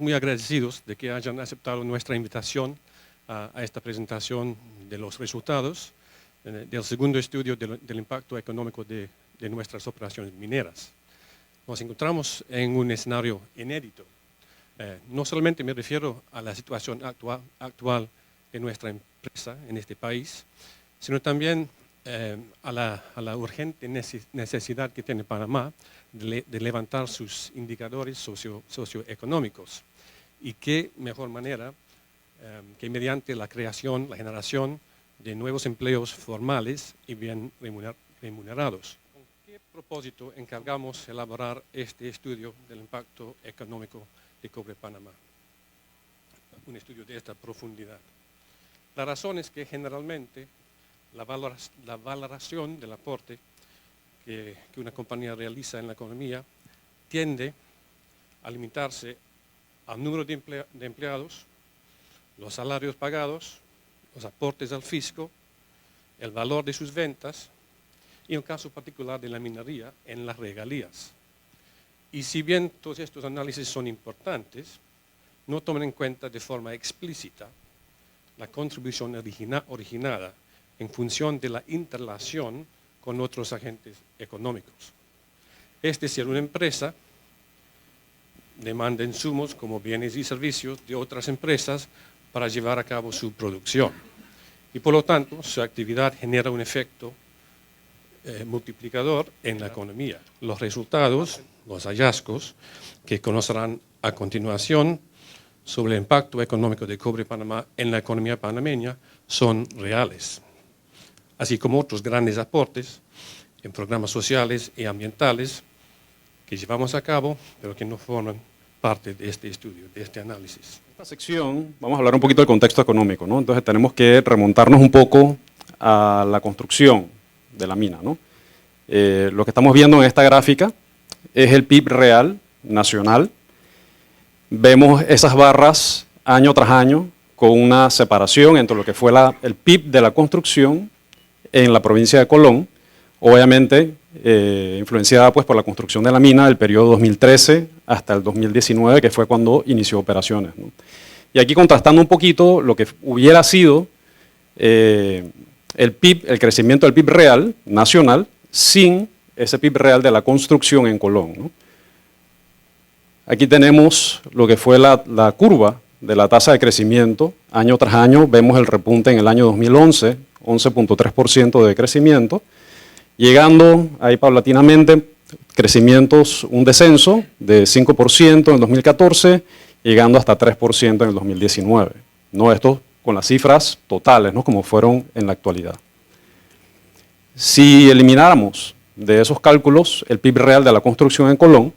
muy agradecidos de que hayan aceptado nuestra invitación a esta presentación de los resultados del segundo estudio del impacto económico de nuestras operaciones mineras. Nos encontramos en un escenario inédito. No solamente me refiero a la situación actual de nuestra empresa en este país, sino también a la urgente necesidad que tiene Panamá de levantar sus indicadores socioeconómicos. Y qué mejor manera que mediante la creación, la generación de nuevos empleos formales y bien remunerados. ¿Con qué propósito encargamos elaborar este estudio del impacto económico de Cobre Panamá? Un estudio de esta profundidad. La razón es que generalmente la valoración del aporte que una compañía realiza en la economía tiende a limitarse al número de empleados, los salarios pagados, los aportes al fisco, el valor de sus ventas y, en caso particular de la minería, en las regalías. Y si bien todos estos análisis son importantes, no toman en cuenta de forma explícita la contribución originada en función de la interrelación con otros agentes económicos. Es decir, una empresa demanda insumos como bienes y servicios de otras empresas para llevar a cabo su producción. Y por lo tanto, su actividad genera un efecto multiplicador en la economía. Los resultados, los hallazgos que conocerán a continuación sobre el impacto económico de Cobre Panamá en la economía panameña son reales, así como otros grandes aportes en programas sociales y ambientales que llevamos a cabo, pero que no forman parte de este estudio, de este análisis. En esta sección vamos a hablar un poquito del contexto económico, ¿no? Entonces tenemos que remontarnos un poco a la construcción de la mina, ¿no? Lo que estamos viendo en esta gráfica es el PIB real nacional. Vemos esas barras año tras año con una separación entre lo que fue el PIB de la construcción en la provincia de Colón, obviamente influenciada pues, por la construcción de la mina del periodo 2013 hasta el 2019, que fue cuando inició operaciones, ¿no? Y aquí contrastando un poquito lo que hubiera sido el PIB, el crecimiento del PIB real nacional, sin ese PIB real de la construcción en Colón, ¿no? Aquí tenemos lo que fue la curva de la tasa de crecimiento año tras año. Vemos el repunte en el año 2011, 11.3% de crecimiento, llegando ahí paulatinamente crecimientos, un descenso de 5% en el 2014, llegando hasta 3% en el 2019. ¿No? Esto con las cifras totales, ¿no? Como fueron en la actualidad. Si elimináramos de esos cálculos el PIB real de la construcción en Colón,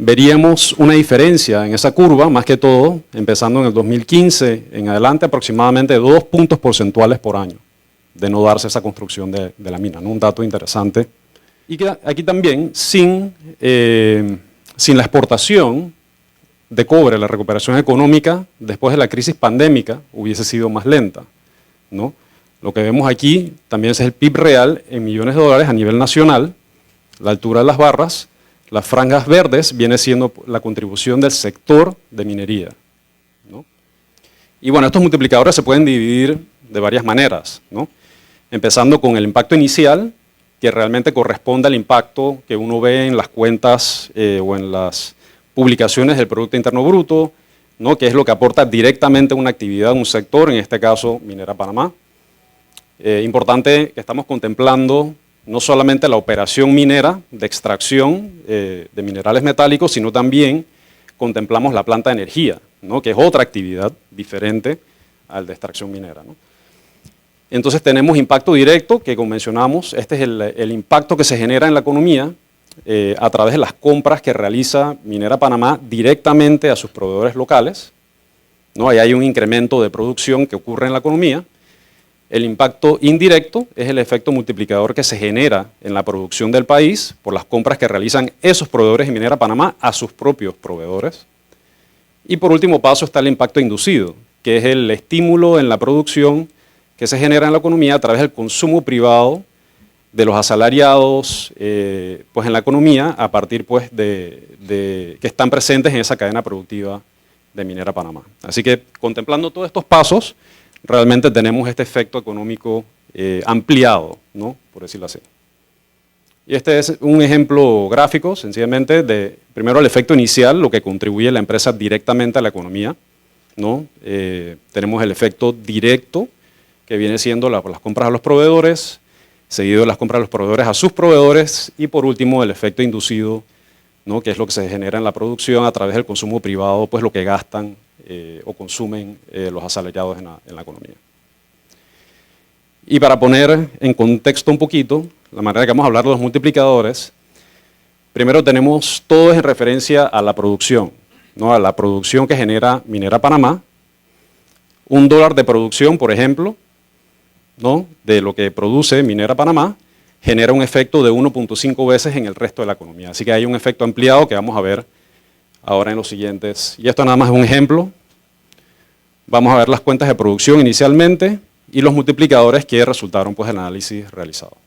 veríamos una diferencia en esa curva, más que todo, empezando en el 2015 en adelante, aproximadamente 2 puntos porcentuales por año, de no darse esa construcción de la mina, ¿no? Un dato interesante. Y que aquí también, sin la exportación de cobre, la recuperación económica después de la crisis pandémica hubiese sido más lenta, ¿no? Lo que vemos aquí también es el PIB real en millones de dólares a nivel nacional, la altura de las barras. Las franjas verdes viene siendo la contribución del sector de minería, ¿no? Y bueno, estos multiplicadores se pueden dividir de varias maneras, ¿no? Empezando con el impacto inicial, que realmente corresponde al impacto que uno ve en las cuentas o en las publicaciones del Producto Interno Bruto, ¿no? Que es lo que aporta directamente una actividad, un sector, en este caso Minera Panamá. Importante que estamos contemplando no solamente la operación minera de extracción de minerales metálicos, sino también contemplamos la planta de energía, ¿no? Que es otra actividad diferente al de extracción minera, ¿no? Entonces tenemos impacto directo, que como mencionamos, este es el impacto que se genera en la economía a través de las compras que realiza Minera Panamá directamente a sus proveedores locales, ¿no? Ahí hay un incremento de producción que ocurre en la economía. El impacto indirecto es el efecto multiplicador que se genera en la producción del país por las compras que realizan esos proveedores de Minera Panamá a sus propios proveedores. Y por último paso está el impacto inducido, que es el estímulo en la producción que se genera en la economía a través del consumo privado de los asalariados pues en la economía a partir pues, que están presentes en esa cadena productiva de Minera Panamá. Así que contemplando todos estos pasos, realmente tenemos este efecto económico ampliado, ¿no? Por decirlo así. Y este es un ejemplo gráfico, sencillamente, de primero el efecto inicial, lo que contribuye la empresa directamente a la economía, ¿no? Tenemos el efecto directo, que viene siendo las compras a los proveedores, seguido de las compras a los proveedores a sus proveedores, y por último el efecto inducido, ¿no? Que es lo que se genera en la producción a través del consumo privado, pues lo que gastan o consumen los asalariados en la economía. Y para poner en contexto un poquito, la manera que vamos a hablar de los multiplicadores, primero tenemos todo en referencia a la producción, ¿no? A la producción que genera Minera Panamá. $1 de producción, por ejemplo, ¿no? De lo que produce Minera Panamá, genera un efecto de 1.5 veces en el resto de la economía. Así que hay un efecto ampliado que vamos a ver ahora en los siguientes. Y esto nada más es un ejemplo. Vamos a ver las cuentas de producción inicialmente y los multiplicadores que resultaron pues, del análisis realizado.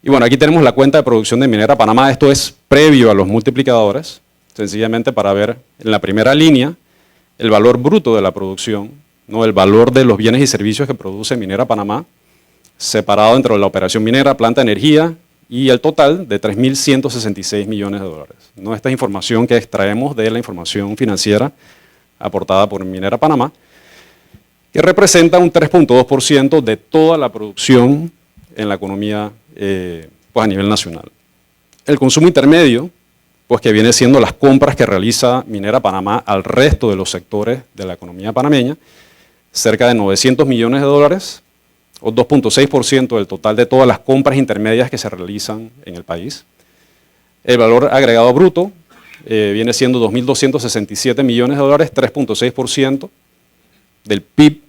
Y bueno, aquí tenemos la cuenta de producción de Minera Panamá. Esto es previo a los multiplicadores, sencillamente para ver en la primera línea el valor bruto de la producción, ¿no? El valor de los bienes y servicios que produce Minera Panamá, separado entre la operación minera, planta de energía y el total de $3.166 millones, ¿no? Esta es información que extraemos de la información financiera aportada por Minera Panamá, que representa un 3.2% de toda la producción en la economía pues a nivel nacional. El consumo intermedio, pues que viene siendo las compras que realiza Minera Panamá al resto de los sectores de la economía panameña, cerca de $900 millones, o 2.6% del total de todas las compras intermedias que se realizan en el país. El valor agregado bruto viene siendo $2.267 millones, 3.6% del PIB,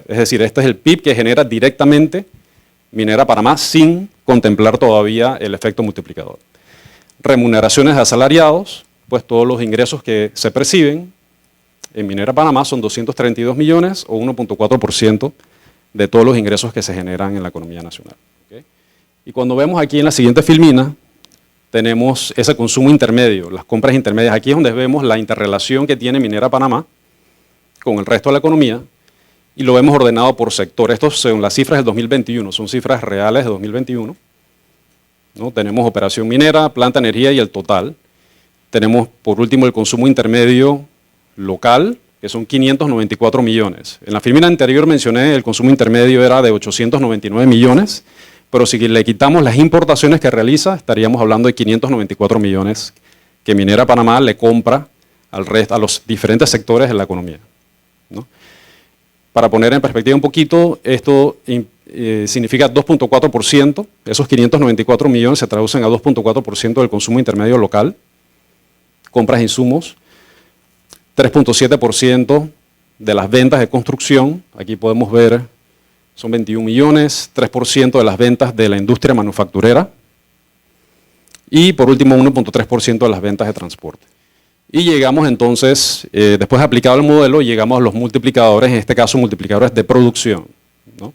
es decir, este es el PIB que genera directamente Minera Panamá sin contemplar todavía el efecto multiplicador. Remuneraciones de asalariados, pues todos los ingresos que se perciben en Minera Panamá son 232 millones o 1.4% de todos los ingresos que se generan en la economía nacional. ¿Okay? Y cuando vemos aquí en la siguiente filmina, tenemos ese consumo intermedio, las compras intermedias. Aquí es donde vemos la interrelación que tiene Minera Panamá con el resto de la economía y lo vemos ordenado por sector. Estos son las cifras del 2021, son cifras reales de 2021. ¿No? Tenemos operación minera, planta de energía y el total. Tenemos por último el consumo intermedio local, que son 594 millones. En la filmina anterior mencioné el consumo intermedio era de 899 millones, pero si le quitamos las importaciones que realiza, estaríamos hablando de 594 millones que Minera Panamá le compra a los diferentes sectores de la economía, ¿no? Para poner en perspectiva un poquito, esto significa 2.4%, esos 594 millones se traducen a 2.4% del consumo intermedio local, compras de insumos, 3.7% de las ventas de construcción, aquí podemos ver, son 21 millones, 3% de las ventas de la industria manufacturera y por último 1.3% de las ventas de transporte. Y llegamos entonces, después de aplicado el modelo, llegamos a los multiplicadores, en este caso multiplicadores de producción, ¿no?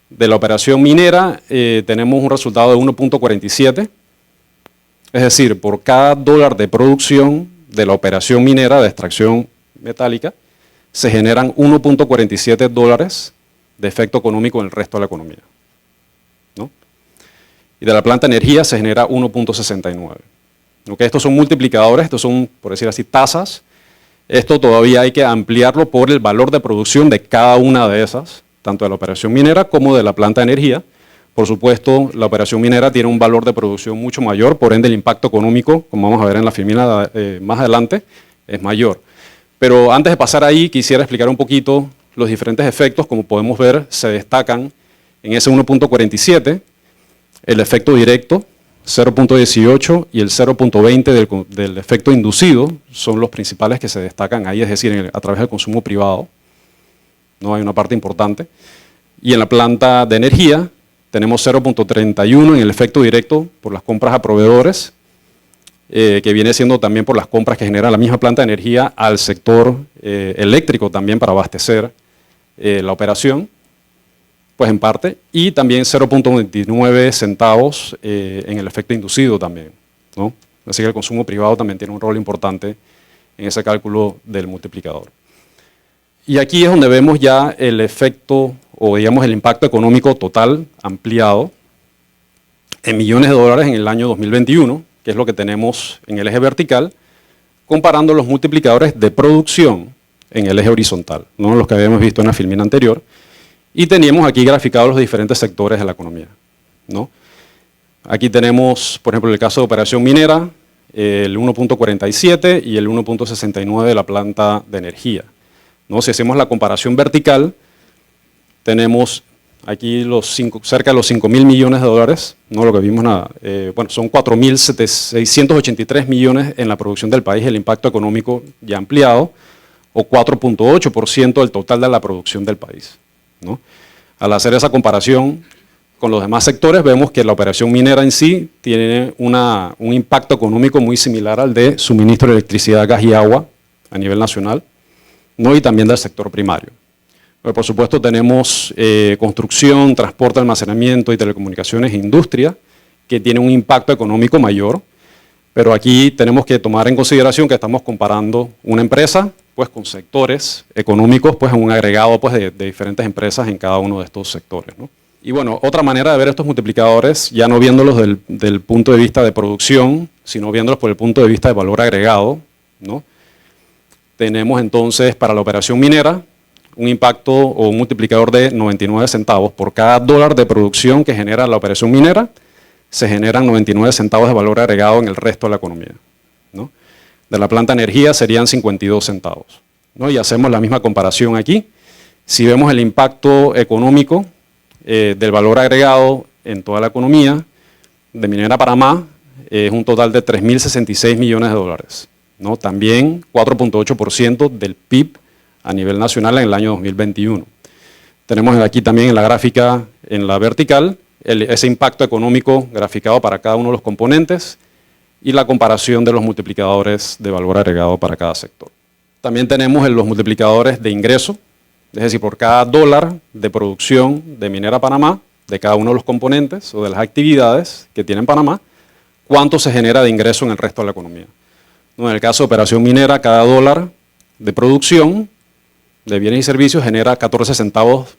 De la operación minera tenemos un resultado de 1.47, es decir, por cada $1 de producción de la operación minera de extracción metálica, se generan 1.47 dólares de efecto económico en el resto de la economía, ¿no? Y de la planta de energía se genera 1.69. ¿Okay? Estos son multiplicadores, estos son, por decir así, tasas. Esto todavía hay que ampliarlo por el valor de producción de cada una de esas, tanto de la operación minera como de la planta de energía. Por supuesto, la operación minera tiene un valor de producción mucho mayor, por ende el impacto económico, como vamos a ver en la filmina más adelante, es mayor. Pero antes de pasar ahí, quisiera explicar un poquito los diferentes efectos. Como podemos ver, se destacan en ese 1.47, el efecto directo, 0.18 y el 0.20 del efecto inducido son los principales que se destacan ahí, es decir, a través del consumo privado, no hay una parte importante. Y en la planta de energía tenemos 0.31 en el efecto directo por las compras a proveedores, que viene siendo también por las compras que genera la misma planta de energía al sector eléctrico también para abastecer la operación, pues en parte, y también 0.29 centavos en el efecto inducido también, ¿no? Así que el consumo privado también tiene un rol importante en ese cálculo del multiplicador. Y aquí es donde vemos ya el efecto, o digamos el impacto económico total ampliado en millones de dólares en el año 2021, que es lo que tenemos en el eje vertical, comparando los multiplicadores de producción en el eje horizontal, no los que habíamos visto en la filmina anterior, y teníamos aquí graficados los diferentes sectores de la economía, ¿no? Aquí tenemos, por ejemplo, el caso de operación minera, el 1.47 y el 1.69 de la planta de energía, ¿no? Si hacemos la comparación vertical, tenemos aquí cerca de los 5.000 millones de dólares, no lo que vimos nada, bueno, son 4.683 millones en la producción del país, el impacto económico ya ampliado, o 4.8% del total de la producción del país, ¿no? Al hacer esa comparación con los demás sectores, vemos que la operación minera en sí tiene un impacto económico muy similar al de suministro de electricidad, gas y agua a nivel nacional, ¿no? Y también del sector primario. Pero por supuesto tenemos construcción, transporte, almacenamiento y telecomunicaciones e industria, que tiene un impacto económico mayor, pero aquí tenemos que tomar en consideración que estamos comparando una empresa pues, con sectores económicos, pues en un agregado pues, de diferentes empresas en cada uno de estos sectores, ¿no? Y bueno, otra manera de ver estos multiplicadores, ya no viéndolos del punto de vista de producción, sino viéndolos por el punto de vista de valor agregado, ¿no? Tenemos entonces para la operación minera un impacto o un multiplicador de 99 centavos. Por cada dólar de producción que genera la operación minera, se generan 99 centavos de valor agregado en el resto de la economía, ¿no? De la planta de energía serían 52 centavos, ¿no? Y hacemos la misma comparación aquí. Si vemos el impacto económico del valor agregado en toda la economía de Minera Panamá, es un total de 3.066 millones de dólares, ¿no? También 4.8% del PIB a nivel nacional en el año 2021. Tenemos aquí también en la gráfica, en la vertical, ese impacto económico graficado para cada uno de los componentes y la comparación de los multiplicadores de valor agregado para cada sector. También tenemos los multiplicadores de ingreso, es decir, por cada dólar de producción de Minera Panamá, de cada uno de los componentes o de las actividades que tiene Panamá, cuánto se genera de ingreso en el resto de la economía. En el caso de operación minera, cada dólar de producción de bienes y servicios genera 14 centavos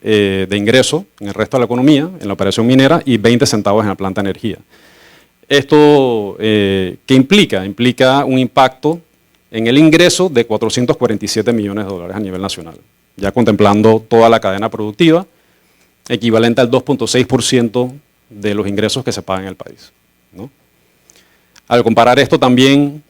de ingreso en el resto de la economía, en la operación minera, y 20 centavos en la planta de energía. ¿Esto qué implica? Implica un impacto en el ingreso de 447 millones de dólares a nivel nacional, ya contemplando toda la cadena productiva, equivalente al 2.6% de los ingresos que se pagan en el país, ¿no? Al comparar esto también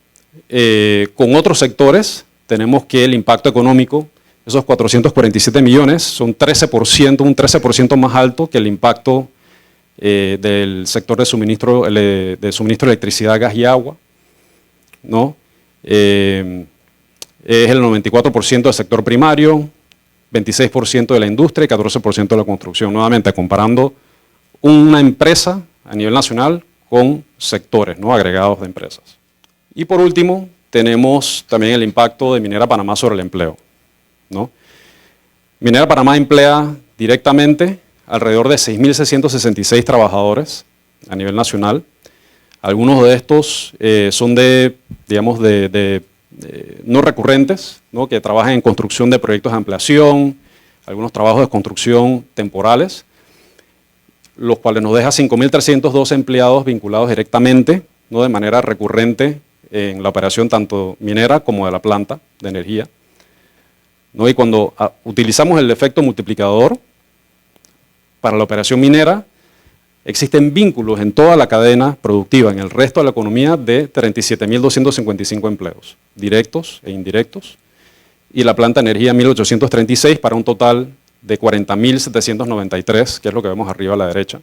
con otros sectores, tenemos que el impacto económico, esos 447 millones, son 13%, un 13% más alto que el impacto del sector de suministro de electricidad, gas y agua, ¿no? Es el 94% del sector primario, 26% de la industria y 14% de la construcción. Nuevamente, comparando una empresa a nivel nacional con sectores, ¿no? Agregados de empresas. Y por último, tenemos también el impacto de Minera Panamá sobre el empleo, ¿no? Minera Panamá emplea directamente alrededor de 6.666 trabajadores a nivel nacional. Algunos de estos son digamos, no recurrentes, ¿no? Que trabajan en construcción de proyectos de ampliación, algunos trabajos de construcción temporales, los cuales nos deja 5.312 empleados vinculados directamente, ¿no? De manera recurrente en la operación tanto minera como de la planta de energía, ¿no? Y cuando utilizamos el efecto multiplicador para la operación minera, existen vínculos en toda la cadena productiva, en el resto de la economía, de 37.255 empleos, directos e indirectos, y la planta de energía 1.836 para un total de 40.793, que es lo que vemos arriba a la derecha,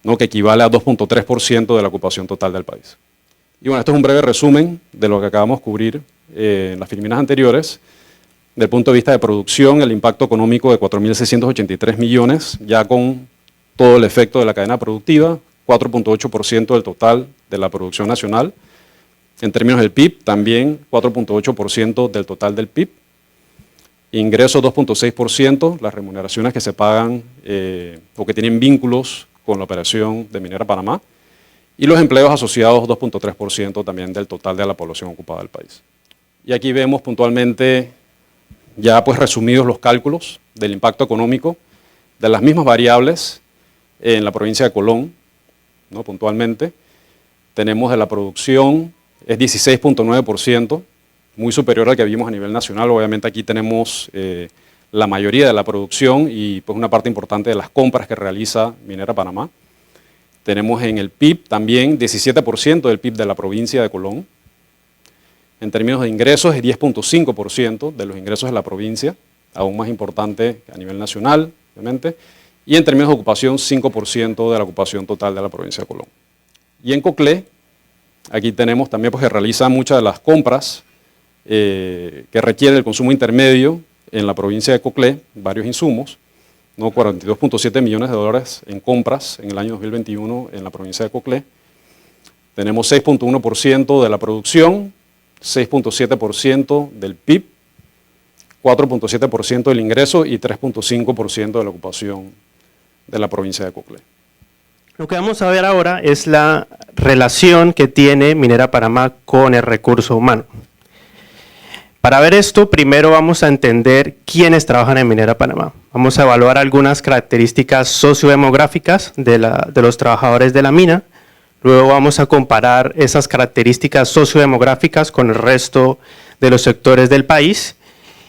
¿no? Que equivale a 2.3% de la ocupación total del país. Y bueno, esto es un breve resumen de lo que acabamos de cubrir en las filminas anteriores. Del punto de vista de producción, el impacto económico de 4.683 millones, ya con todo el efecto de la cadena productiva, 4.8% del total de la producción nacional. En términos del PIB, también 4.8% del total del PIB. Ingresos 2.6%, las remuneraciones que se pagan o que tienen vínculos con la operación de Minera Panamá. Y los empleos asociados 2.3% también del total de la población ocupada del país. Y aquí vemos puntualmente ya pues resumidos los cálculos del impacto económico de las mismas variables en la provincia de Colón, ¿no? Puntualmente tenemos de la producción es 16.9%, muy superior al que vimos a nivel nacional. Obviamente aquí tenemos la mayoría de la producción y pues una parte importante de las compras que realiza Minera Panamá. Tenemos en el PIB también 17% del PIB de la provincia de Colón. En términos de ingresos es 10.5% de los ingresos de la provincia, aún más importante a nivel nacional, obviamente. Y en términos de ocupación, 5% de la ocupación total de la provincia de Colón. Y en Coclé, aquí tenemos también pues, que realiza muchas de las compras que requiere el consumo intermedio en la provincia de Coclé, varios insumos, ¿no? 42.7 millones de dólares en compras en el año 2021 en la provincia de Coclé. Tenemos 6.1% de la producción, 6.7% del PIB, 4.7% del ingreso y 3.5% de la ocupación de la provincia de Coclé. Lo que vamos a ver ahora es la relación que tiene Minera Panamá con el recurso humano. Para ver esto, primero vamos a entender quiénes trabajan en Minera Panamá. Vamos a evaluar algunas características sociodemográficas de los trabajadores de la mina. Luego vamos a comparar esas características sociodemográficas con el resto de los sectores del país.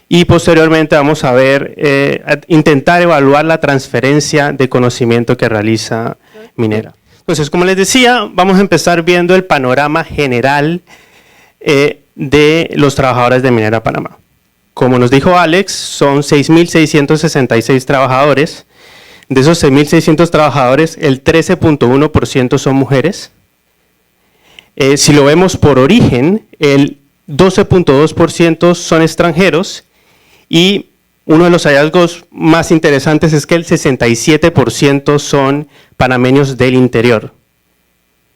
Y posteriormente vamos a ver, intentar evaluar la transferencia de conocimiento que realiza Minera. Entonces, como les decía, vamos a empezar viendo el panorama general de los trabajadores de Minera Panamá. Como nos dijo Alex, son 6.666 trabajadores. De esos 6.600 trabajadores, el 13.1% son mujeres. Si lo vemos por origen, el 12.2% son extranjeros y uno de los hallazgos más interesantes es que el 67% son panameños del interior.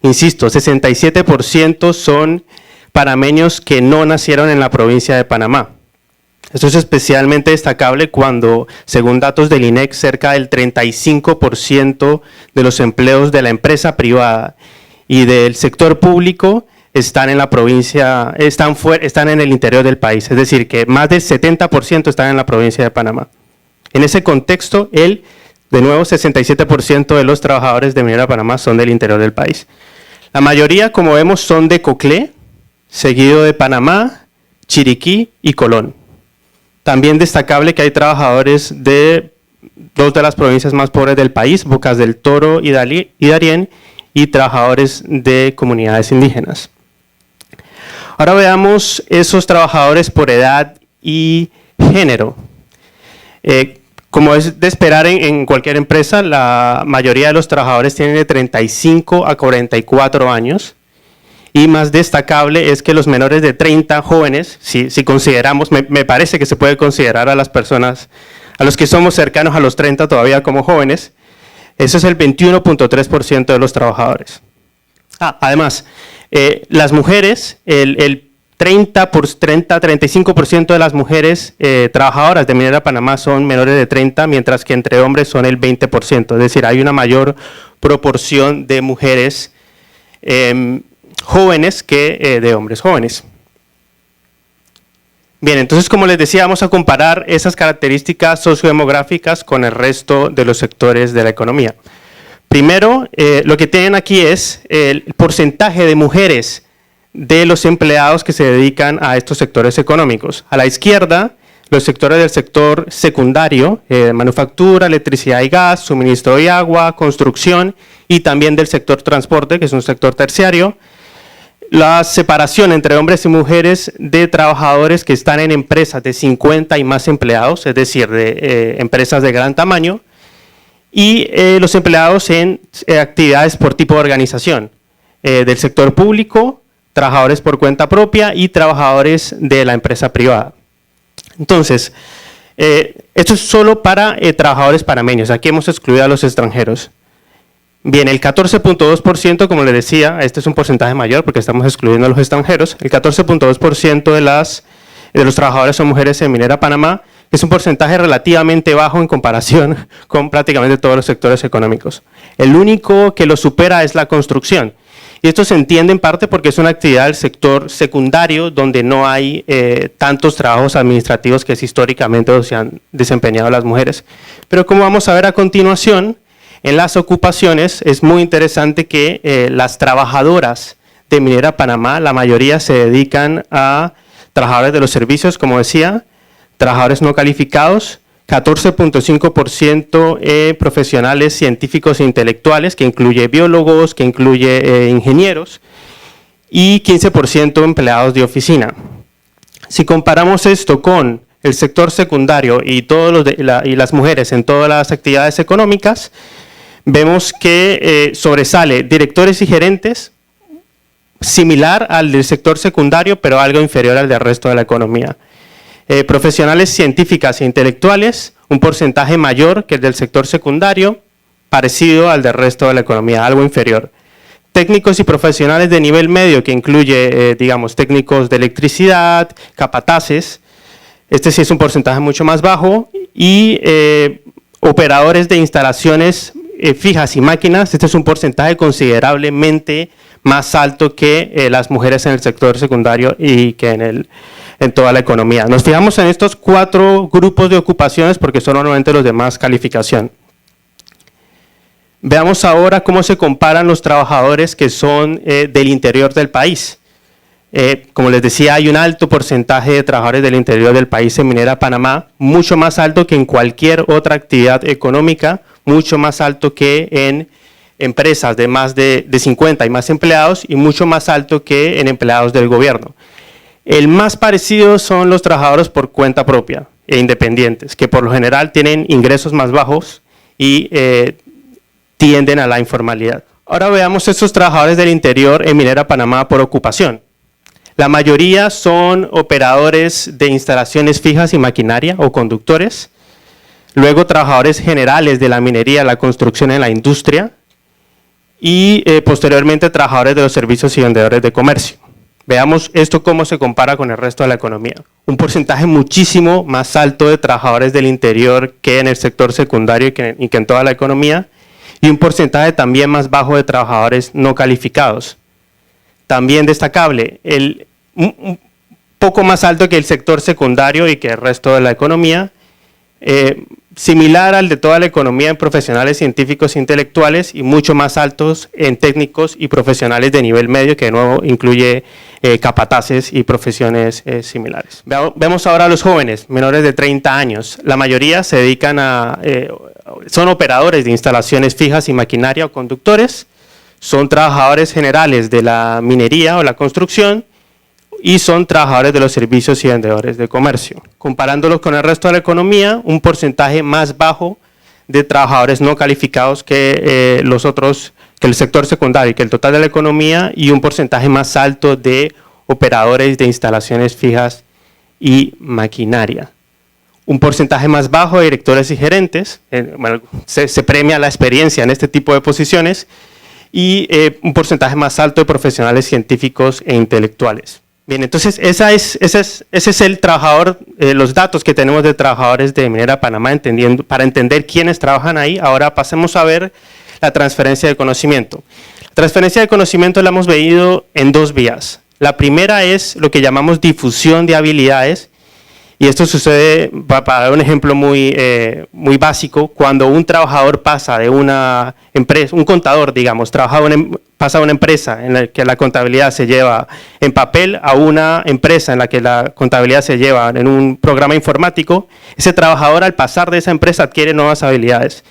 Insisto, 67% son panameños que no nacieron en la provincia de Panamá. Esto es especialmente destacable cuando, según datos del INEC, cerca del 35% de los empleos de la empresa privada y del sector público están en la provincia, están en el interior del país, es decir, que más del 70% están en la provincia de Panamá. En ese contexto, de nuevo, 67% de los trabajadores de Minera Panamá son del interior del país. La mayoría, como vemos, son de Coclé, seguido de Panamá, Chiriquí y Colón. También destacable que hay trabajadores de dos de las provincias más pobres del país, Bocas del Toro y Darién, y trabajadores de comunidades indígenas. Ahora veamos esos trabajadores por edad y género. Como es de esperar en cualquier empresa, la mayoría de los trabajadores tienen de 35 a 44 años. Y más destacable es que los menores de 30 jóvenes, si consideramos, me parece que se puede considerar a las personas, a los que somos cercanos a los 30 todavía como jóvenes, eso es el 21.3% de los trabajadores. Además, las mujeres, el 35% de las mujeres trabajadoras de Minera Panamá son menores de 30, mientras que entre hombres son el 20%, es decir, hay una mayor proporción de mujeres jóvenes que de hombres jóvenes. Bien, entonces como les decía, vamos a comparar esas características sociodemográficas con el resto de los sectores de la economía. Primero, lo que tienen aquí es el porcentaje de mujeres de los empleados que se dedican a estos sectores económicos. A la izquierda, los sectores del sector secundario, manufactura, electricidad y gas, suministro de agua, construcción y también del sector transporte, que es un sector terciario. La separación entre hombres y mujeres de trabajadores que están en empresas de 50 y más empleados, es decir, de empresas de gran tamaño, y los empleados en actividades por tipo de organización, del sector público, trabajadores por cuenta propia y trabajadores de la empresa privada. Entonces, esto es solo para trabajadores panameños, aquí hemos excluido a los extranjeros. Bien, el 14.2%, como les decía, este es un porcentaje mayor porque estamos excluyendo a los extranjeros, el 14.2% de los trabajadores son mujeres en Minera Panamá, que es un porcentaje relativamente bajo en comparación con prácticamente todos los sectores económicos. El único que lo supera es la construcción, Y esto se entiende en parte porque es una actividad del sector secundario donde no hay tantos trabajos administrativos que históricamente se han desempeñado las mujeres. Pero como vamos a ver a continuación, en las ocupaciones es muy interesante que las trabajadoras de Minera Panamá, la mayoría se dedican a trabajadores de los servicios, como decía, trabajadores no calificados, 14.5% profesionales científicos e intelectuales, que incluye biólogos, que incluye ingenieros, y 15% empleados de oficina. Si comparamos esto con el sector secundario y, y las mujeres en todas las actividades económicas, vemos que sobresale directores y gerentes, similar al del sector secundario, pero algo inferior al del resto de la economía. Profesionales científicas e intelectuales, un porcentaje mayor que el del sector secundario, parecido al del resto de la economía, algo inferior. Técnicos y profesionales de nivel medio, que incluye, digamos, técnicos de electricidad, capataces, este sí es un porcentaje mucho más bajo, y operadores de instalaciones fijas y máquinas, este es un porcentaje considerablemente más alto que las mujeres en el sector secundario y que en toda la economía. Nos fijamos en estos 4 grupos de ocupaciones porque son normalmente los de más calificación. Veamos ahora cómo se comparan los trabajadores que son del interior del país. Como les decía, hay un alto porcentaje de trabajadores del interior del país en Minera Panamá, mucho más alto que en cualquier otra actividad económica, mucho más alto que en empresas de más de 50 y más empleados y mucho más alto que en empleados del gobierno. El más parecido son los trabajadores por cuenta propia e independientes, que por lo general tienen ingresos más bajos y tienden a la informalidad. Ahora veamos estos trabajadores del interior en Minera Panamá por ocupación. La mayoría son operadores de instalaciones fijas y maquinaria o conductores, luego trabajadores generales de la minería, la construcción y la industria, y posteriormente trabajadores de los servicios y vendedores de comercio. Veamos esto cómo se compara con el resto de la economía. Un porcentaje muchísimo más alto de trabajadores del interior que en el sector secundario y que en toda la economía, y un porcentaje también más bajo de trabajadores no calificados. También destacable, un poco más alto que el sector secundario y que el resto de la economía, similar al de toda la economía en profesionales científicos e intelectuales y mucho más altos en técnicos y profesionales de nivel medio, que de nuevo incluye capataces y profesiones similares. Vemos ahora a los jóvenes menores de 30 años. La mayoría se dedican son operadores de instalaciones fijas y maquinaria o conductores, son trabajadores generales de la minería o la construcción, y son trabajadores de los servicios y vendedores de comercio. Comparándolos con el resto de la economía, un porcentaje más bajo de trabajadores no calificados que los otros, que el sector secundario y que el total de la economía, y un porcentaje más alto de operadores de instalaciones fijas y maquinaria. Un porcentaje más bajo de directores y gerentes, bueno, se premia la experiencia en este tipo de posiciones, y un porcentaje más alto de profesionales científicos e intelectuales. Bien, entonces ese es el trabajador, los datos que tenemos de trabajadores de Minera Panamá, para entender quiénes trabajan ahí. Ahora pasemos a ver la transferencia de conocimiento. La transferencia de conocimiento la hemos veído en 2 vías. La primera es lo que llamamos difusión de habilidades, y esto sucede, para dar un ejemplo muy básico, cuando un trabajador pasa de una empresa, un contador, digamos, pasa a una empresa en la que la contabilidad se lleva en papel a una empresa en la que la contabilidad se lleva en un programa informático. Ese trabajador, al pasar de esa empresa, adquiere nuevas habilidades.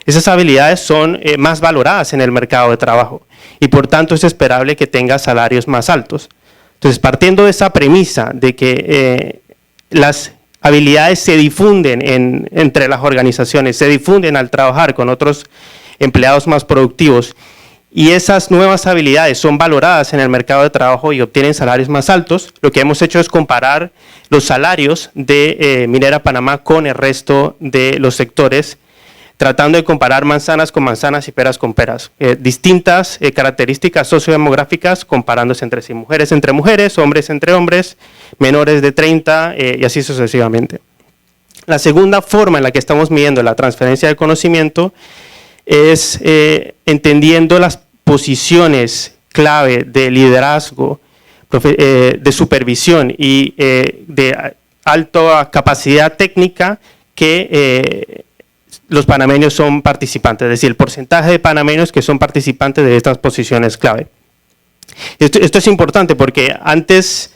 Esas habilidades son más valoradas en el mercado de trabajo y por tanto es esperable que tenga salarios más altos. Entonces, partiendo de esa premisa de que las habilidades se difunden entre las organizaciones, se difunden al trabajar con otros empleados más productivos, y esas nuevas habilidades son valoradas en el mercado de trabajo y obtienen salarios más altos, lo que hemos hecho es comparar los salarios de Minera Panamá con el resto de los sectores, tratando de comparar manzanas con manzanas y peras con peras. Distintas características sociodemográficas comparándose entre sí, mujeres entre mujeres, hombres entre hombres, menores de 30 y así sucesivamente. La segunda forma en la que estamos midiendo la transferencia de conocimiento es entendiendo las posiciones clave de liderazgo, de supervisión y de alta capacidad técnica que los panameños son participantes, es decir, el porcentaje de panameños que son participantes de estas posiciones clave. Esto es importante porque antes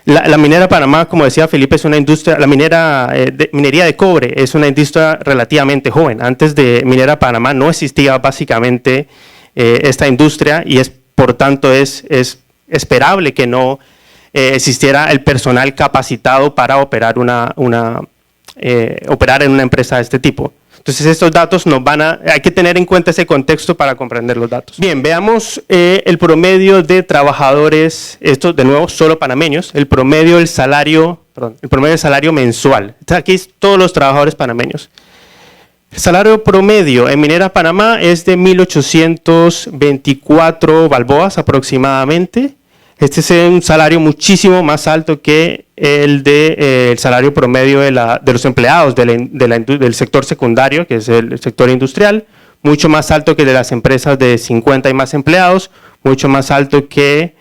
la minera Panamá, como decía Felipe, es una industria, la minería de cobre es una industria relativamente joven. Antes de Minera Panamá no existía básicamente esta industria y por tanto es esperable que no existiera el personal capacitado para operar operar en una empresa de este tipo. Entonces estos datos hay que tener en cuenta ese contexto para comprender los datos. Bien, veamos el promedio de trabajadores, esto de nuevo solo panameños, el promedio del salario mensual. Aquí es todos los trabajadores panameños. El salario promedio en Minera Panamá es de 1.824 balboas aproximadamente. Este es un salario muchísimo más alto que el salario promedio de los empleados del sector secundario, que es el sector industrial, mucho más alto que el de las empresas de 50 y más empleados, mucho más alto que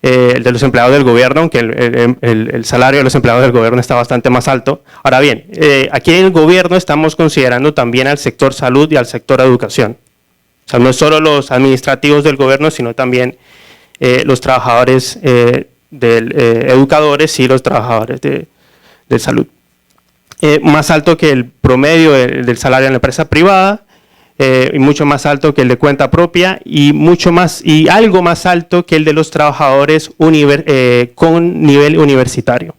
el de los empleados del gobierno, aunque el salario de los empleados del gobierno está bastante más alto. Ahora bien, aquí en el gobierno estamos considerando también al sector salud y al sector educación. O sea, no es solo los administrativos del gobierno, sino también los trabajadores educadores y los trabajadores de salud. Más alto que el promedio del salario en la empresa privada, y mucho más alto que el de cuenta propia y algo más alto que el de los trabajadores con nivel universitario,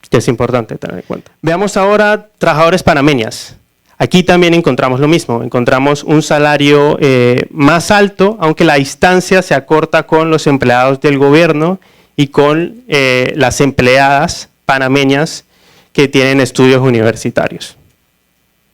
que es importante tener en cuenta. Veamos ahora trabajadores panameñas. Aquí también encontramos lo mismo, encontramos un salario más alto, aunque la distancia se acorta con los empleados del gobierno y con las empleadas panameñas que tienen estudios universitarios.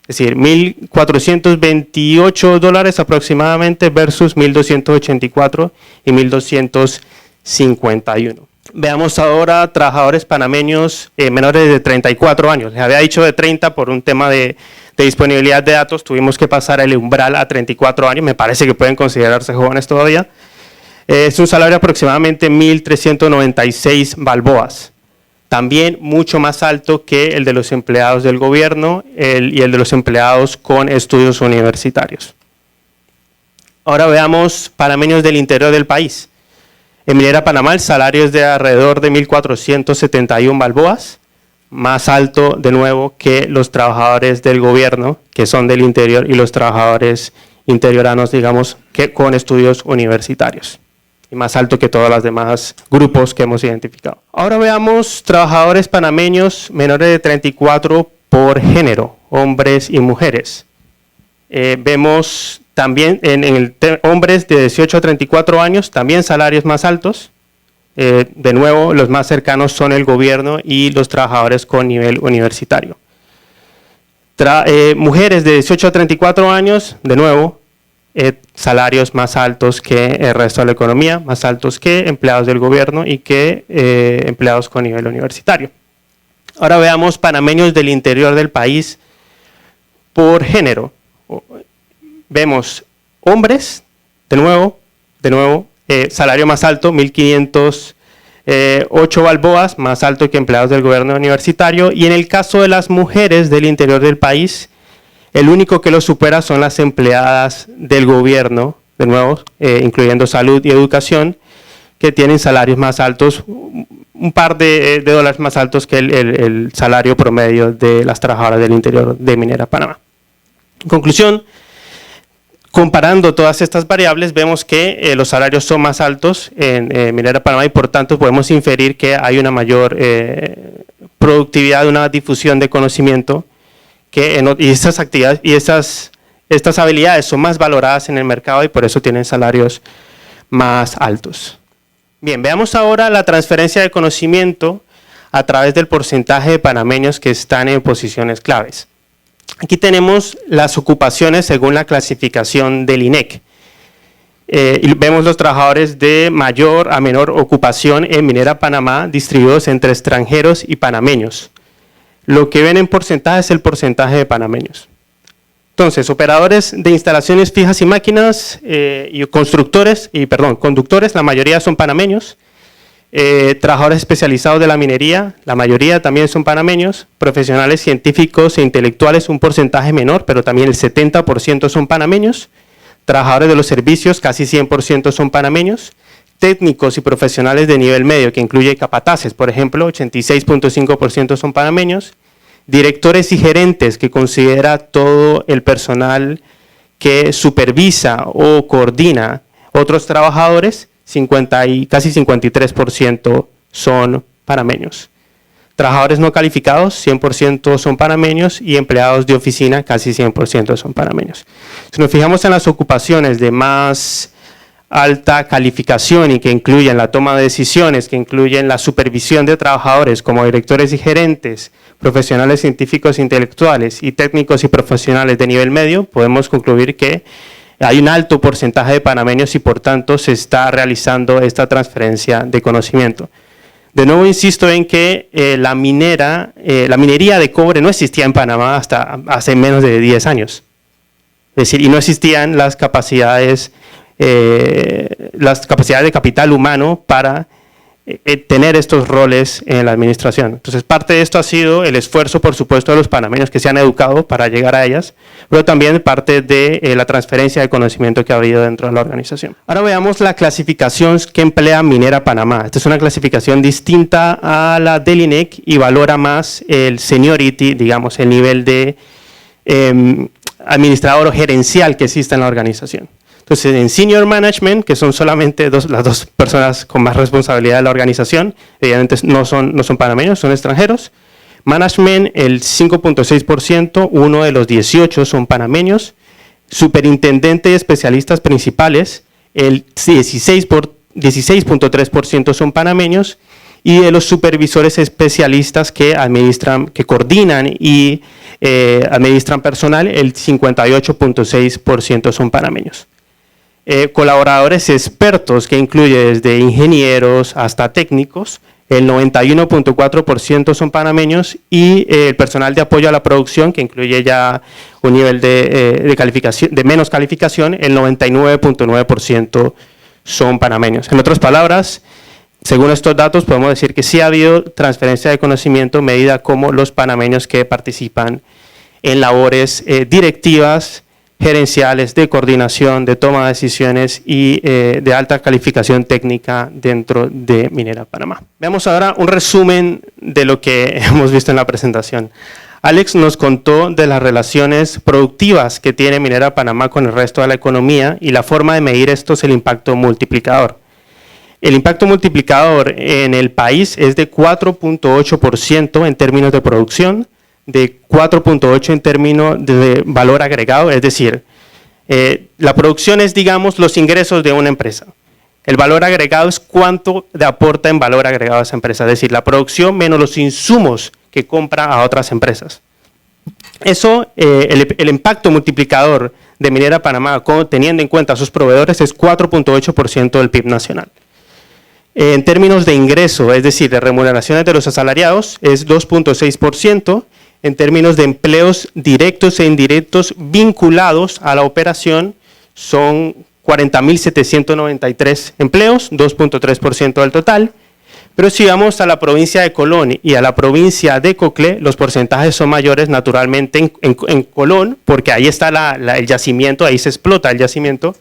Es decir, $1.428 aproximadamente versus 1.284 y 1.251. Veamos ahora trabajadores panameños menores de 34 años. Les había dicho de 30 por un tema de disponibilidad de datos, tuvimos que pasar el umbral a 34 años, me parece que pueden considerarse jóvenes todavía. Es un salario de aproximadamente 1.396 balboas. También mucho más alto que el de los empleados del gobierno y el de los empleados con estudios universitarios. Ahora veamos panameños del interior del país. En Minera Panamá el salario es de alrededor de 1.471 balboas, más alto de nuevo que los trabajadores del gobierno, que son del interior, y los trabajadores interioranos, digamos, que con estudios universitarios. Y más alto que todos los demás grupos que hemos identificado. Ahora veamos trabajadores panameños menores de 34 por género, hombres y mujeres. Vemos también hombres de 18 a 34 años, también salarios más altos. De nuevo, los más cercanos son el gobierno y los trabajadores con nivel universitario. Mujeres de 18 a 34 años, de nuevo, salarios más altos que el resto de la economía, más altos que empleados del gobierno y que empleados con nivel universitario. Ahora veamos panameños del interior del país por género. Vemos hombres, de nuevo, salario más alto, 1.508 balboas, más alto que empleados del gobierno universitario. Y en el caso de las mujeres del interior del país, el único que lo supera son las empleadas del gobierno, de nuevo, incluyendo salud y educación, que tienen salarios más altos, un par de dólares más altos que el salario promedio de las trabajadoras del interior de Minera Panamá. En conclusión, comparando todas estas variables, vemos que los salarios son más altos en Minera Panamá y por tanto podemos inferir que hay una mayor productividad, una difusión de conocimiento y estas actividades y estas habilidades son más valoradas en el mercado y por eso tienen salarios más altos. Bien, veamos ahora la transferencia de conocimiento a través del porcentaje de panameños que están en posiciones claves. Aquí tenemos las ocupaciones según la clasificación del INEC. Y vemos los trabajadores de mayor a menor ocupación en Minera Panamá distribuidos entre extranjeros y panameños. Lo que ven en porcentaje es el porcentaje de panameños. Entonces, operadores de instalaciones fijas y máquinas y conductores, la mayoría son panameños. Trabajadores especializados de la minería, la mayoría también son panameños. Profesionales científicos e intelectuales, un porcentaje menor, pero también el 70% son panameños. Trabajadores de los servicios, casi 100% son panameños. Técnicos y profesionales de nivel medio, que incluye capataces, por ejemplo, 86.5% son panameños. Directores y gerentes, que considera todo el personal que supervisa o coordina otros trabajadores, casi 53% son panameños. Trabajadores no calificados, 100% son panameños, y empleados de oficina, casi 100% son panameños. Si nos fijamos en las ocupaciones de más alta calificación y que incluyen la toma de decisiones, que incluyen la supervisión de trabajadores como directores y gerentes, profesionales científicos e intelectuales y técnicos y profesionales de nivel medio, podemos concluir que hay un alto porcentaje de panameños y por tanto se está realizando esta transferencia de conocimiento. De nuevo insisto en que la minería de cobre no existía en Panamá hasta hace menos de 10 años. Es decir, y no existían las capacidades de capital humano para tener estos roles en la administración. Entonces, parte de esto ha sido el esfuerzo, por supuesto, de los panameños que se han educado para llegar a ellas, pero también parte de la transferencia de conocimiento que ha habido dentro de la organización. Ahora veamos la clasificación que emplea Minera Panamá. Esta es una clasificación distinta a la del INEC y valora más el seniority, digamos, el nivel de administrador o gerencial que existe en la organización. Entonces, en Senior Management, que son solamente las dos personas con más responsabilidad de la organización, evidentemente no son panameños, son extranjeros. Management, el 5.6%, uno de los 18 son panameños. Superintendente y especialistas principales, el 16.3% son panameños. Y de los supervisores especialistas que coordinan y administran personal, el 58.6% son panameños. Colaboradores expertos, que incluye desde ingenieros hasta técnicos, el 91.4% son panameños, y el personal de apoyo a la producción, que incluye ya un nivel de menos calificación, el 99.9% son panameños. En otras palabras, según estos datos, podemos decir que sí ha habido transferencia de conocimiento medida como los panameños que participan en labores directivas, gerenciales, de coordinación, de toma de decisiones y de alta calificación técnica dentro de Minera Panamá. Veamos ahora un resumen de lo que hemos visto en la presentación. Alex nos contó de las relaciones productivas que tiene Minera Panamá con el resto de la economía, y la forma de medir esto es el impacto multiplicador. El impacto multiplicador en el país es de 4.8% en términos de producción, de 4.8 en términos de valor agregado, es decir, la producción es, digamos, los ingresos de una empresa. El valor agregado es cuánto le aporta en valor agregado a esa empresa, es decir, la producción menos los insumos que compra a otras empresas. Eso, el impacto multiplicador de Minera Panamá, teniendo en cuenta a sus proveedores, es 4.8% del PIB nacional. En términos de ingreso, es decir, de remuneraciones de los asalariados, es 2.6%. En términos de empleos directos e indirectos vinculados a la operación, son 40.793 empleos, 2.3% del total. Pero si vamos a la provincia de Colón y a la provincia de Coclé, los porcentajes son mayores naturalmente en Colón, porque ahí está el yacimiento, ahí se explota el yacimiento,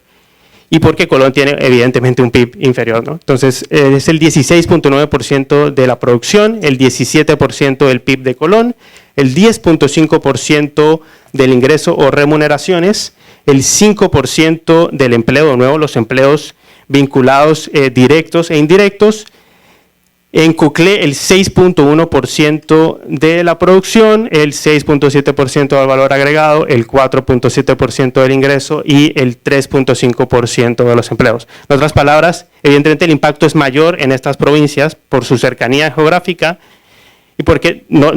y porque Colón tiene evidentemente un PIB inferior, ¿no? Entonces, es el 16.9% de la producción, el 17% del PIB de Colón, el 10.5% del ingreso o remuneraciones, el 5% del empleo, de nuevo los empleos vinculados directos e indirectos. En Coclé, el 6.1% de la producción, el 6.7% del valor agregado, el 4.7% del ingreso y el 3.5% de los empleos. En otras palabras, evidentemente el impacto es mayor en estas provincias por su cercanía geográfica y porque no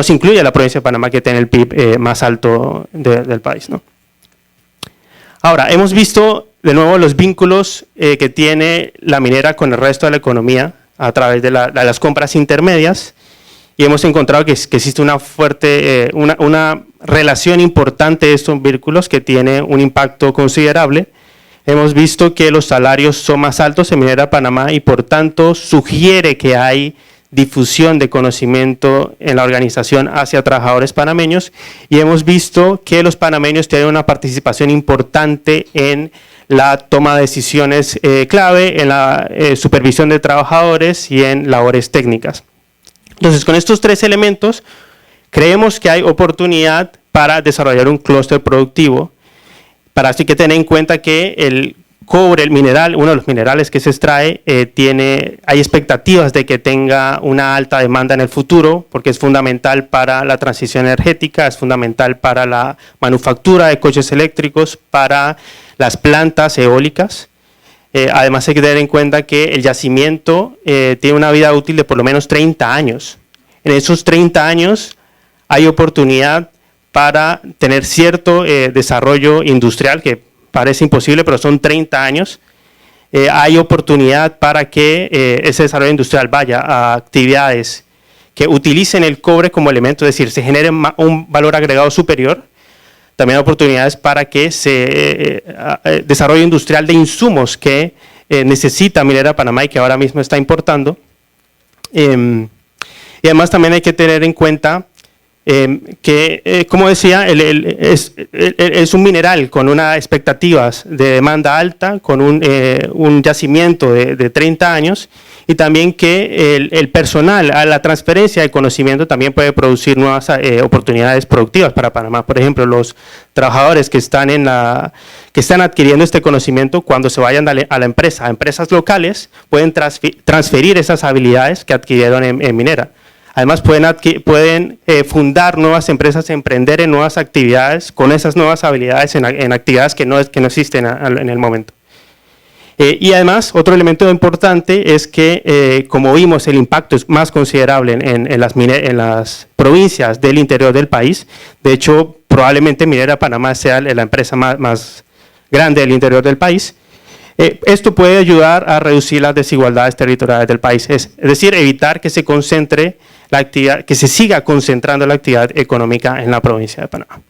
se incluye la provincia de Panamá, que tiene el PIB más alto del país, ¿no? Ahora, hemos visto de nuevo los vínculos que tiene la minera con el resto de la economía a través de las compras intermedias, y hemos encontrado que existe una relación importante de estos vínculos que tiene un impacto considerable. Hemos visto que los salarios son más altos en Minera Panamá y por tanto sugiere que hay difusión de conocimiento en la organización hacia trabajadores panameños y hemos visto que los panameños tienen una participación importante en la toma de decisiones clave, en la supervisión de trabajadores y en labores técnicas. Entonces, con estos tres elementos, creemos que hay oportunidad para desarrollar un clúster productivo, para así que tener en cuenta que el cobre, el mineral, uno de los minerales que se extrae, hay expectativas de que tenga una alta demanda en el futuro, porque es fundamental para la transición energética, es fundamental para la manufactura de coches eléctricos, para las plantas eólicas. Además hay que tener en cuenta que el yacimiento tiene una vida útil de por lo menos 30 años. En esos 30 años hay oportunidad para tener cierto desarrollo industrial, que parece imposible, pero son 30 años. Hay oportunidad para que ese desarrollo industrial vaya a actividades que utilicen el cobre como elemento, es decir, se genere un valor agregado superior. También hay oportunidades para que se desarrollo industrial de insumos que necesita Minera Panamá y que ahora mismo está importando. Y además también hay que tener en cuenta que, como decía, es un mineral con unas expectativas de demanda alta, con un yacimiento de 30 años y también que el personal, a la transferencia de conocimiento también puede producir nuevas oportunidades productivas para Panamá. Por ejemplo, los trabajadores que están adquiriendo este conocimiento, cuando se vayan a la empresa, a empresas locales, pueden transferir esas habilidades que adquirieron en Minera. Además, pueden fundar nuevas empresas, emprender en nuevas actividades con esas nuevas habilidades en actividades que no existen en el momento. Y además, otro elemento importante es que, como vimos, el impacto es más considerable en las provincias del interior del país. De hecho, probablemente Minera Panamá sea la empresa más grande del interior del país. Esto puede ayudar a reducir las desigualdades territoriales del país, es decir, evitar que se concentre la actividad, que se siga concentrando la actividad económica en la provincia de Panamá.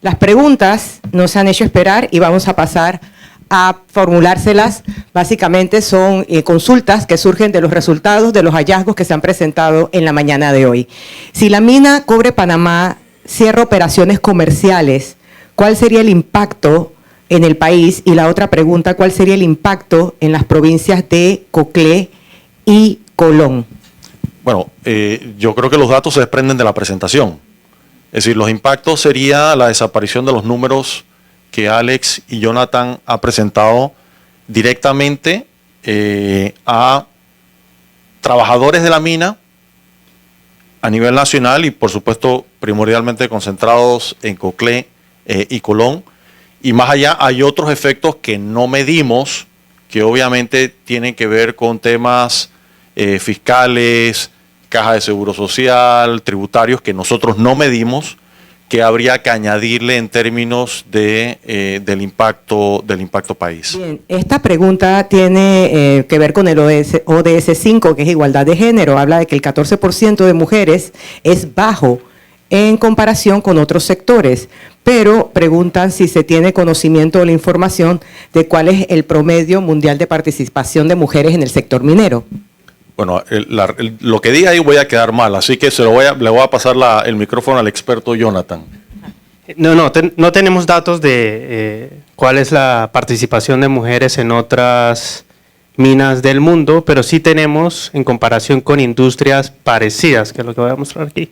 Las preguntas nos han hecho esperar y vamos a pasar a formulárselas. Básicamente son consultas que surgen de los resultados de los hallazgos que se han presentado en la mañana de hoy. Si la mina Cobre Panamá cierra operaciones comerciales, ¿cuál sería el impacto en el país? Y la otra pregunta, ¿cuál sería el impacto en las provincias de Coclé y Colón? Bueno, yo creo que los datos se desprenden de la presentación. Es decir, los impactos sería la desaparición de los números que Alex y Jonathan han presentado directamente a trabajadores de la mina a nivel nacional y por supuesto primordialmente concentrados en Coclé y Colón. Y más allá hay otros efectos que no medimos, que obviamente tienen que ver con temas fiscales, caja de seguro social, tributarios, que nosotros no medimos, que habría que añadirle en términos del impacto país. Bien, esta pregunta tiene que ver con el ODS 5, que es igualdad de género. Habla de que el 14% de mujeres es bajo en comparación con otros sectores, pero preguntan si se tiene conocimiento o la información de cuál es el promedio mundial de participación de mujeres en el sector minero. Bueno, lo que diga ahí voy a quedar mal, así que le voy a pasar el micrófono al experto Jonathan. No tenemos datos de cuál es la participación de mujeres en otras minas del mundo, pero sí tenemos en comparación con industrias parecidas, que es lo que voy a mostrar aquí.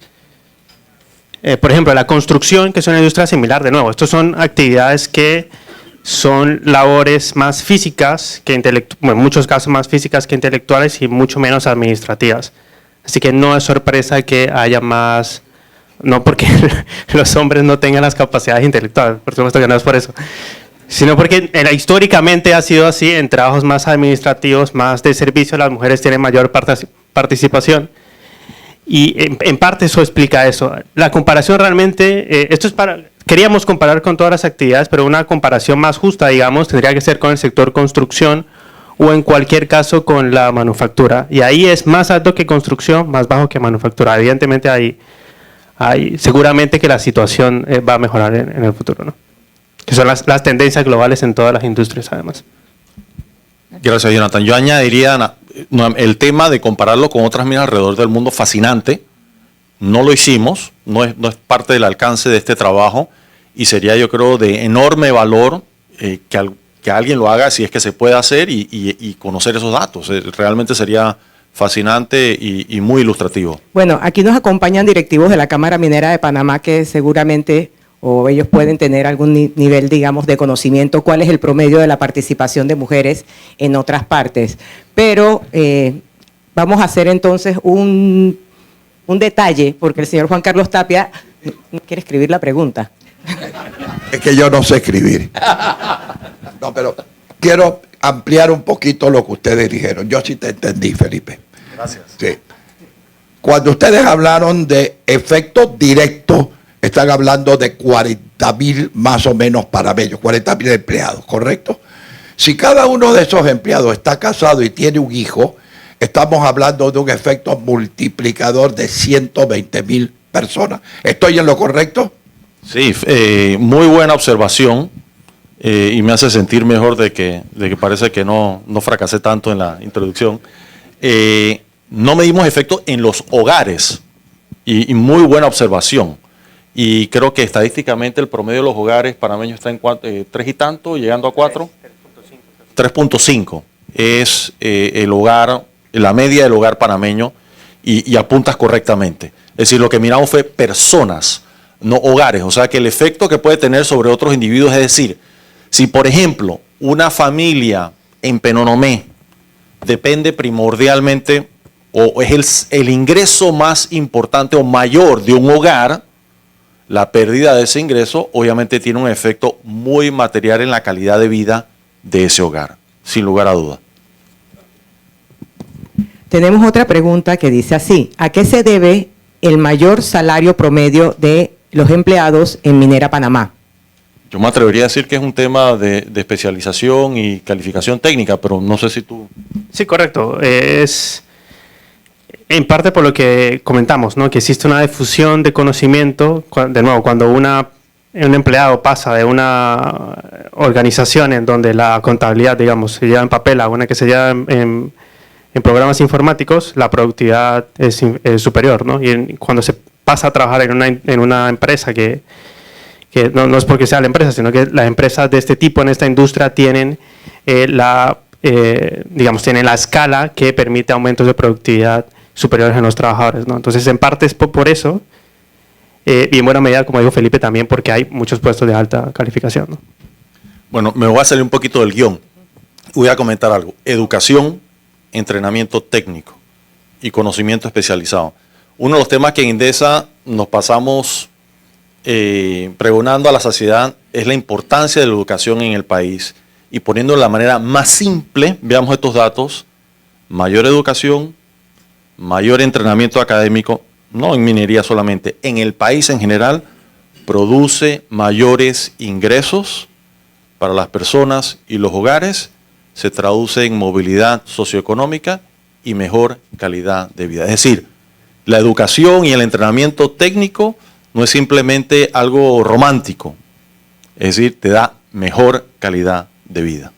Por ejemplo, la construcción, que es una industria similar, de nuevo, estas son actividades que son labores más físicas que en muchos casos más físicas que intelectuales y mucho menos administrativas. Así que no es sorpresa que haya más, no porque los hombres no tengan las capacidades intelectuales, por supuesto que no es por eso, sino porque históricamente ha sido así. En trabajos más administrativos, más de servicio, las mujeres tienen mayor participación. Y en parte eso explica eso. La comparación realmente, queríamos comparar con todas las actividades, pero una comparación más justa, digamos, tendría que ser con el sector construcción o en cualquier caso con la manufactura. Y ahí es más alto que construcción, más bajo que manufactura. Evidentemente hay seguramente que la situación va a mejorar en el futuro, ¿no? Que son las tendencias globales en todas las industrias, además. Gracias, Jonathan. Yo añadiría el tema de compararlo con otras minas alrededor del mundo, fascinante. No lo hicimos, no es parte del alcance de este trabajo y sería, yo creo, de enorme valor que alguien lo haga si es que se puede hacer y conocer esos datos. Realmente sería fascinante y muy ilustrativo. Bueno, aquí nos acompañan directivos de la Cámara Minera de Panamá que seguramente o ellos pueden tener algún nivel, digamos, de conocimiento cuál es el promedio de la participación de mujeres en otras partes. Pero vamos a hacer entonces un detalle, porque el señor Juan Carlos Tapia no quiere escribir la pregunta. Es que yo no sé escribir. No, pero quiero ampliar un poquito lo que ustedes dijeron. Yo sí te entendí, Felipe. Gracias. Sí. Cuando ustedes hablaron de efectos directos, están hablando de 40.000 más o menos panameños, 40.000 empleados, ¿correcto? Si cada uno de esos empleados está casado y tiene un hijo, estamos hablando de un efecto multiplicador de 120.000 personas. ¿Estoy en lo correcto? Sí, muy buena observación y me hace sentir mejor de que parece que no fracasé tanto en la introducción. No medimos efectos en los hogares y muy buena observación. Y creo que estadísticamente el promedio de los hogares panameños está en 3 y tanto, llegando a 4. 3.5 es el hogar, la media del hogar panameño y apuntas correctamente. Es decir, lo que miramos fue personas, no hogares. O sea que el efecto que puede tener sobre otros individuos, es decir, si por ejemplo una familia en Penonomé depende primordialmente o es el ingreso más importante o mayor de un hogar, la pérdida de ese ingreso obviamente tiene un efecto muy material en la calidad de vida de ese hogar, sin lugar a duda. Tenemos otra pregunta que dice así: ¿a qué se debe el mayor salario promedio de los empleados en Minera Panamá? Yo me atrevería a decir que es un tema de especialización y calificación técnica, pero no sé si tú... Sí, correcto. Es en parte por lo que comentamos, ¿no? Que existe una difusión de conocimiento. De nuevo, cuando un empleado pasa de una organización en donde la contabilidad, digamos, se lleva en papel a una que se lleva en programas informáticos, la productividad es superior, ¿no? Y cuando se pasa a trabajar en una empresa que no es porque sea la empresa, sino que las empresas de este tipo en esta industria tienen tienen la escala que permite aumentos de productividad superiores en los trabajadores, ¿no? Entonces, en parte es por eso, y en buena medida, como dijo Felipe, también porque hay muchos puestos de alta calificación, ¿no? Bueno, me voy a salir un poquito del guión. Voy a comentar algo. Educación, entrenamiento técnico y conocimiento especializado. Uno de los temas que en Indesa nos pasamos pregonando a la saciedad es la importancia de la educación en el país y poniendo de la manera más simple, veamos estos datos: mayor educación, mayor entrenamiento académico, no en minería solamente, en el país en general, produce mayores ingresos para las personas y los hogares, se traduce en movilidad socioeconómica y mejor calidad de vida. Es decir, la educación y el entrenamiento técnico no es simplemente algo romántico, es decir, te da mejor calidad de vida.